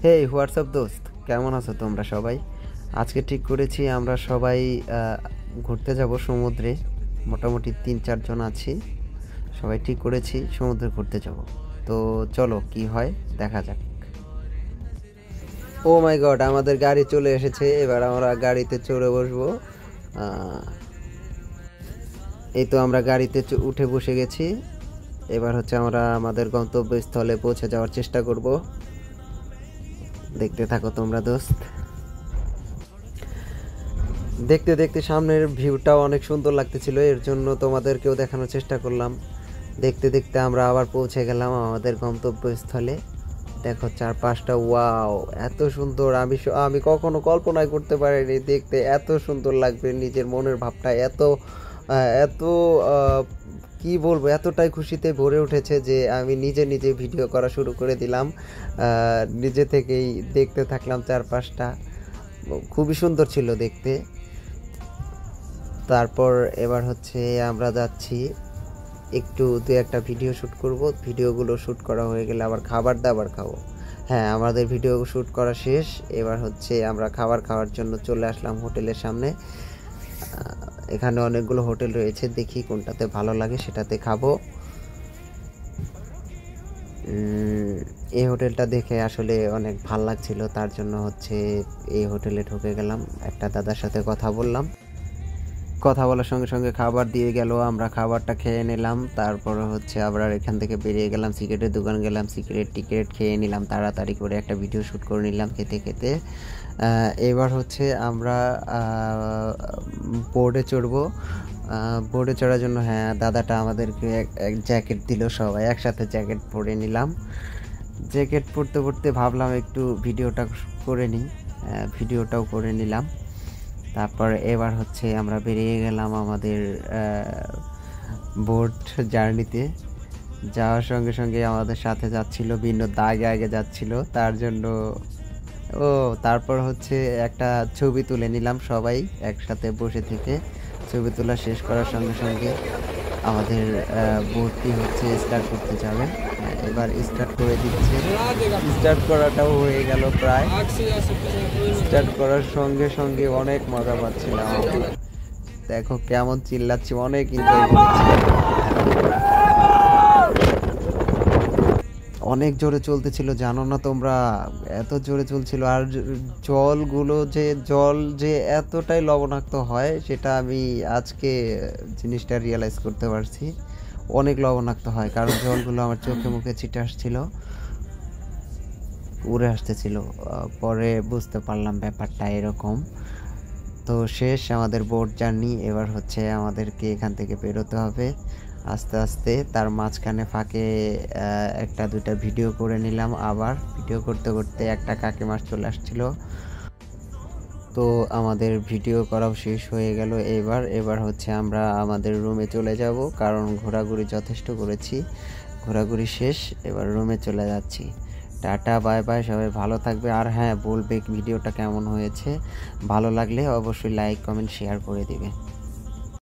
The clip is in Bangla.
হেই হোয়াটসঅ্যাপ দোস্ত, কেমন আছো তোমরা সবাই? আজকে ঠিক করেছি আমরা সবাই ঘুরতে যাব সমুদ্রে। মোটামুটি ৩-৪ জন আছি। সবাই ঠিক করেছি সমুদ্রে ঘুরতে যাব। তো চলো কি হয় দেখা যাক। ও মাই গড, আমাদের গাড়ি চলে এসেছে। এবার আমরা গাড়িতে চড়ে বসবো। আহ, এই তো আমরা গাড়িতে উঠে বসে গেছি। এবার হচ্ছে আমরা আমাদের গন্তব্যস্থলে পৌঁছে যাওয়ার চেষ্টা করব। দেখতে থাকো তোমরা দোস্ত। দেখতে দেখতে সামনের ভিউটাও অনেক সুন্দর লাগতেছিল, এর জন্য তোমাদেরকেও দেখানোর চেষ্টা করলাম। দেখতে দেখতে আমরা আবার পৌঁছে গেলাম আমাদের গন্তব্যস্থলে। দেখো চারপাশটা, ওয়াও এত সুন্দর! আমি কখনো কল্পনাই করতে পারিনি দেখতে এত সুন্দর লাগবে। নিজের মনের ভাবটা এত এত কি বলবো, এতটাই খুশিতে ভরে উঠেছে যে আমি নিজে নিজে ভিডিও করা শুরু করে দিলাম। নিজে থেকেই দেখতে থাকলাম চারপাশটা। খুবই সুন্দর ছিল দেখতে। তারপর এবার হচ্ছে আমরা যাচ্ছি একটু দু একটা ভিডিও শ্যুট করব। ভিডিওগুলো শ্যুট করা হয়ে গেলে আবার খাবার দাবার খাবো। হ্যাঁ, আমাদের ভিডিও শ্যুট করা শেষ। এবার হচ্ছে আমরা খাবার খাওয়ার জন্য চলে আসলাম হোটেলের সামনে। এখানে অনেকগুলো হোটেল রয়েছে, দেখি কোনটাতে ভালো লাগে সেটাতে খাবো। এই হোটেলটা দেখে আসলে অনেক ভাল লাগছিল, তার জন্য হচ্ছে এই হোটেলে ঢুকে গেলাম। একটা দাদার সাথে কথা বললাম, কথা বলার সঙ্গে সঙ্গে খাবার দিয়ে গেল। আমরা খাবারটা খেয়ে নিলাম। তারপরে হচ্ছে আবার এখান থেকে বেরিয়ে গেলাম, সিগারেটের দোকান গেলাম, টিকিট খেয়ে নিলাম, তাড়াতাড়ি করে একটা ভিডিও শ্যুট করে নিলাম খেতে খেতে। এবার হচ্ছে আমরা বোর্ডে চড়বো। বোর্ডে চড়ার জন্য হ্যাঁ, দাদাটা আমাদেরকে এক জ্যাকেট দিল, সবাই একসাথে জ্যাকেট পরে নিলাম। জ্যাকেট পরতে পরতে ভাবলাম একটু ভিডিওটা করে নিই। ভিডিওটাও করে নিলাম। তারপর এবার হচ্ছে আমরা বেরিয়ে গেলাম আমাদের বোট জার্নিতে। যাওয়ার সঙ্গে সঙ্গে আমাদের সাথে যাচ্ছিল বিনোদ, আগে আগে যাচ্ছিল, তার জন্য তারপর হচ্ছে একটা ছবি তুলে নিলাম সবাই একসাথে বসে থেকে। ছবি তোলা শেষ করার সঙ্গে সঙ্গে আমাদের বোটটি হচ্ছে স্টার্ট করতে যাবে। এবার স্টার্ট করে দিচ্ছে। স্টার্ট করাটাও হয়ে গেল প্রায়। স্টার্ট করার সঙ্গে সঙ্গে অনেক মজা পাচ্ছিলাম। দেখো কেমন চিল্লাচ্ছি, অনেক এনজয় করেছি। অনেক জোরে চলতেছিল, জানো না তোমরা, এত জোরে চলছিল। আর জল যে এতটাই লবণাক্ত হয় সেটা আমি আজকে জিনিসটা রিয়েলাইজ করতে পারছি। অনেক লবণাক্ত হয়, কারণ জলগুলো আমার চোখে মুখে ছিটে আসছিল, উড়ে আসতেছিল। পরে বুঝতে পারলাম ব্যাপারটা এরকম। তো শেষ আমাদের বোট জার্নি। এবার হচ্ছে আমাদেরকে এখান থেকে বেরোতে হবে আস্তে আস্তে। তার মাঝখানে ফাঁকে একটা দুইটা ভিডিও করে নিলাম। আবার ভিডিও করতে করতে একটা কাকিমার চলে আসছিল। তো আমাদের ভিডিও করাও শেষ হয়ে গেল। এবার হচ্ছে আমরা আমাদের রুমে চলে যাব, কারণ ঘোরাঘুরি যথেষ্ট করেছি, ঘোরাঘুরি শেষ। এবার রুমে চলে যাচ্ছি। টাটা, বাই বাই, সবাই ভালো থাকবে। আর হ্যাঁ, বলবে ভিডিওটা কেমন হয়েছে। ভালো লাগলে অবশ্যই লাইক কমেন্ট শেয়ার করে দিবে।